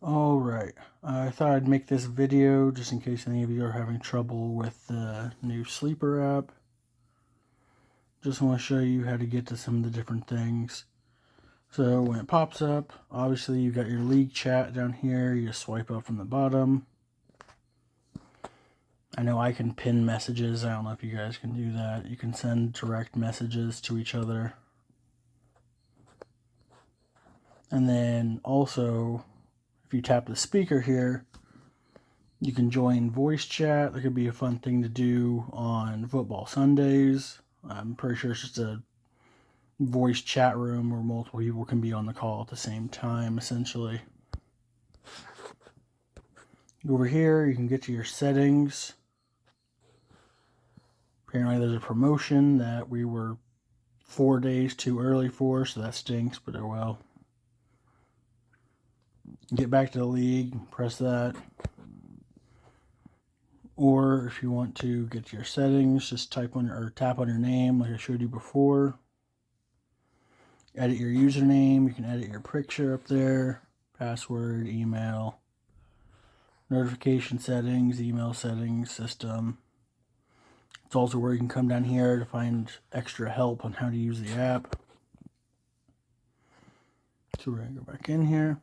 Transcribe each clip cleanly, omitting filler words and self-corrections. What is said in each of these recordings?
Alright, I thought I'd make this video just in case any of you are having trouble with the new Sleeper app. Just want to show you how to get to some of the different things. So when it pops up, obviously you got your league chat down here. You just swipe up from the bottom. I know I can pin messages. I don't know if you guys can do that. You can send direct messages to each other. And then also, if you tap the speaker here, you can join voice chat. That could be a fun thing to do on football Sundays. I'm pretty sure it's just a voice chat room where multiple people can be on the call at the same time, essentially. Over here, you can get to your settings. Apparently there's a promotion that we were 4 days too early for, so that stinks, but oh well. Get back to the league, press that. Or if you want to get to your settings, just tap on your name like I showed you before. Edit your username. You can edit your picture up there, password, email, notification settings, email settings, system. It's also where you can come down here to find extra help on how to use the app. So we're going to go back in here.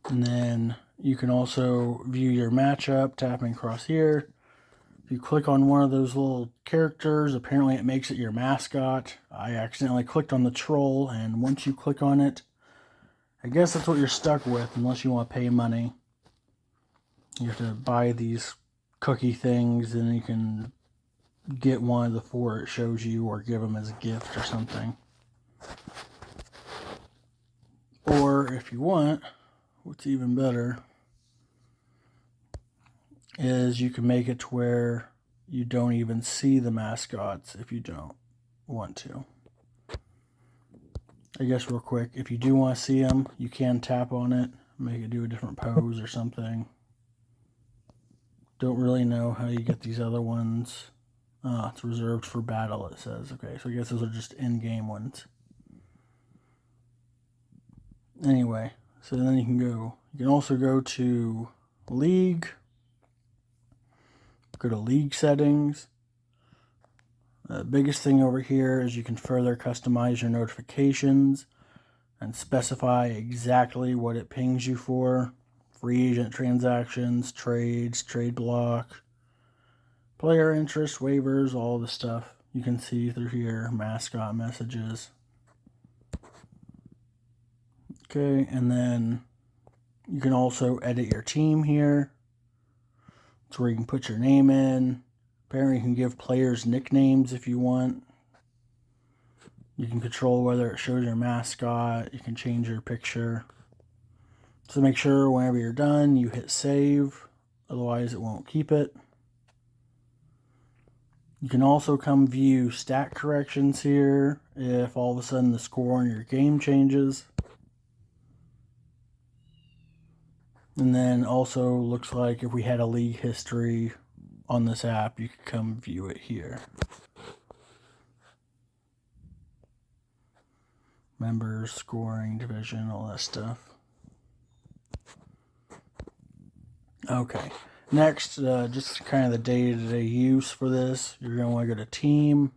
And then you can also view your matchup tapping across here. If you click on one of those little characters, apparently it makes it your mascot. I accidentally clicked on the troll, and once you click on it, I guess that's what you're stuck with unless you want to pay money. You have to buy these cookie things, and you can get one of the 4 it shows you or give them as a gift or something. Or if you want, what's even better is you can make it to where you don't even see the mascots if you don't want to. I guess real quick, if you do want to see them, you can tap on it, make it do a different pose or something. Don't really know how you get these other ones. It's reserved for battle, it says. Okay, so I guess those are just in-game ones. Anyway, so then you can also go to League. Go to League settings. The biggest thing over here is you can further customize your notifications and specify exactly what it pings you for. Free agent transactions, trades, trade block, player interest, waivers, all the stuff you can see through here, mascot messages. Okay, and then you can also edit your team here. It's where you can put your name in. Apparently you can give players nicknames if you want. You can control whether it shows your mascot. You can change your picture. So make sure whenever you're done, you hit save. Otherwise it won't keep it. You can also come view stat corrections here if all of a sudden the score in your game changes. And then also looks like if we had a league history on this app, you could come view it here. Members, scoring, division, all that stuff. Okay, next, just kind of the day-to-day use for this. You're going to want to go to team.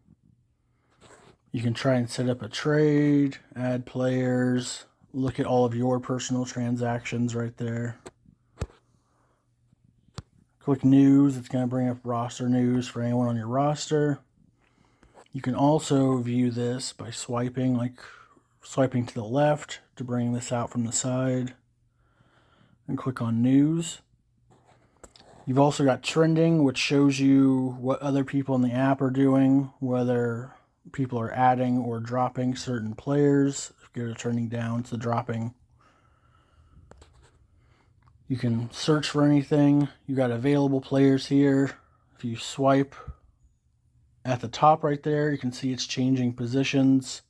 You can try and set up a trade, add players, look at all of your personal transactions right there. Click news. It's going to bring up roster news for anyone on your roster. You can also view this by swiping to the left to bring this out from the side, and click on news. You've also got trending, which shows you what other people in the app are doing, whether people are adding or dropping certain players. If you go to trending down, it's the dropping. You can search for anything. You got available players here. If you swipe at the top right there, you can see it's changing positions.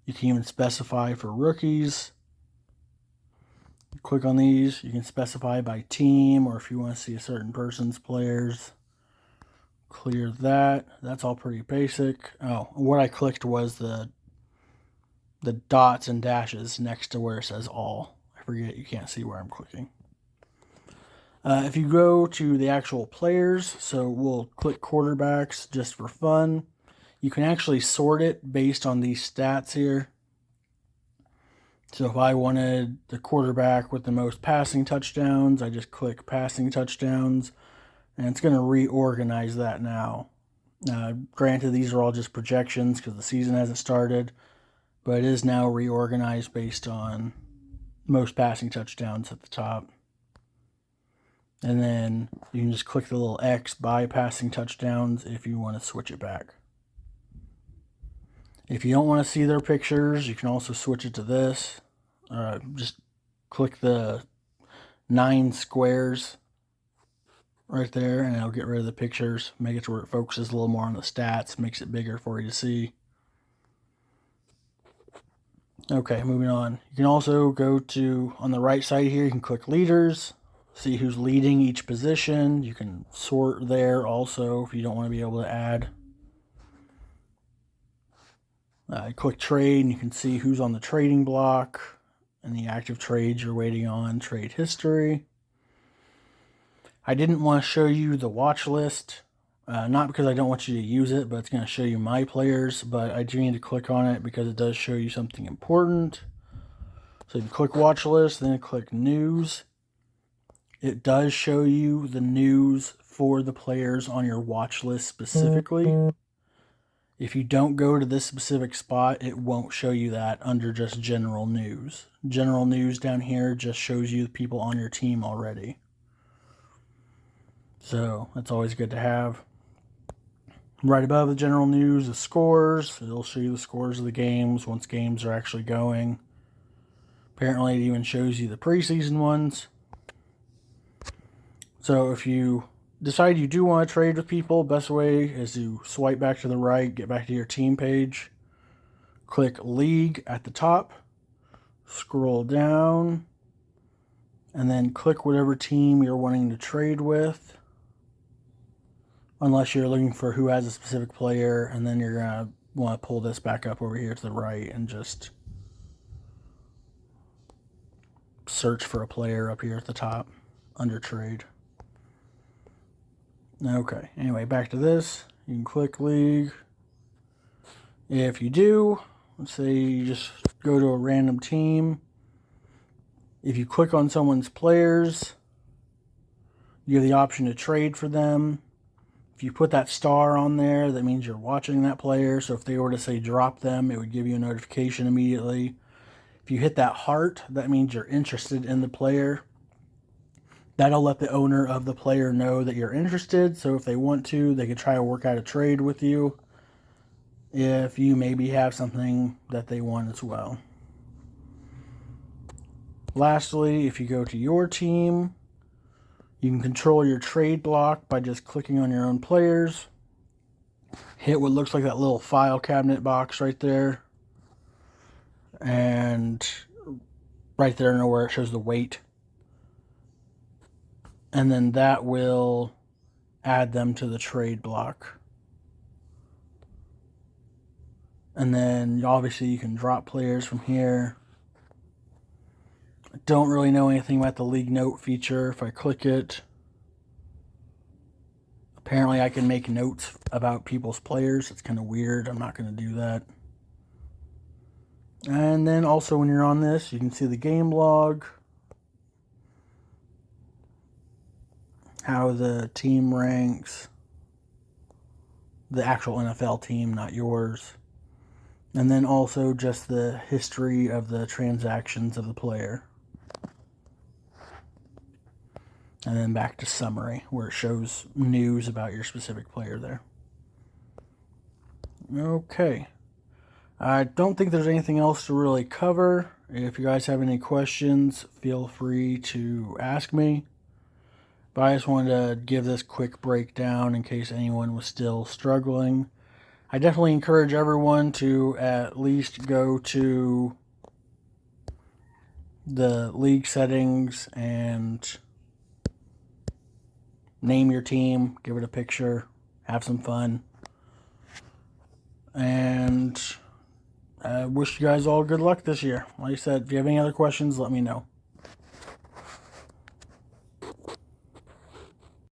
You can even specify for rookies. You click on these, you can specify by team, or if you want to see a certain person's players. Clear that. That's all pretty basic. Oh, what I clicked was the dots and dashes next to where it says all. I forget, you can't see where I'm clicking. If you go to the actual players, so we'll click quarterbacks just for fun. You can actually sort it based on these stats here. So if I wanted the quarterback with the most passing touchdowns, I just click passing touchdowns, and it's going to reorganize that now. Granted, these are all just projections because the season hasn't started, but it is now reorganized based on most passing touchdowns at the top. And then you can just click the little X by passing touchdowns if you want to switch it back. If you don't want to see their pictures, you can also switch it to this. Just click the 9 squares right there, and it'll get rid of the pictures, make it to where it focuses a little more on the stats, makes it bigger for you to see. Okay, moving on. You can also go to, on the right side here, you can click leaders, see who's leading each position. You can sort there also if you don't want to be able to add. Click trade, and you can see who's on the trading block and the active trades you're waiting on, trade history. I didn't want to show you the watch list, not because I don't want you to use it, but it's going to show you my players, but I do need to click on it because it does show you something important. So you click watch list, then click news. It does show you the news for the players on your watch list specifically. If you don't go to this specific spot, it won't show you that under just general news. General news down here just shows you the people on your team already. So that's always good to have. Right above the general news, the scores. It'll show you the scores of the games once games are actually going. Apparently it even shows you the preseason ones. So if you decide you do want to trade with people, best way is to swipe back to the right, get back to your team page, click league at the top, scroll down, and then click whatever team you're wanting to trade with. Unless you're looking for who has a specific player, and then you're going to want to pull this back up over here to the right and just search for a player up here at the top under trade. Okay, anyway, back to this. You can click league. If you do, let's say you just go to a random team. If you click on someone's players, you have the option to trade for them. If you put that star on there, that means you're watching that player. So if they were to say drop them, it would give you a notification immediately. If you hit that heart, that means you're interested in the player. That'll let the owner of the player know that you're interested. So if they want to, they could try to work out a trade with you if you maybe have something that they want as well. Lastly, if you go to your team, you can control your trade block by just clicking on your own players. Hit what looks like that little file cabinet box right there. And right there where it shows the weight. And then that will add them to the trade block. And then obviously you can drop players from here. I don't really know anything about the league note feature. If I click it, apparently I can make notes about people's players. It's kind of weird. I'm not going to do that. And then also when you're on this, you can see the game log, how the team ranks, the actual NFL team, not yours. And then also just the history of the transactions of the player. And then back to summary, where it shows news about your specific player there. Okay. I don't think there's anything else to really cover. If you guys have any questions, feel free to ask me. But I just wanted to give this quick breakdown in case anyone was still struggling. I definitely encourage everyone to at least go to the league settings and name your team, give it a picture, have some fun. And I wish you guys all good luck this year. Like I said, if you have any other questions, let me know.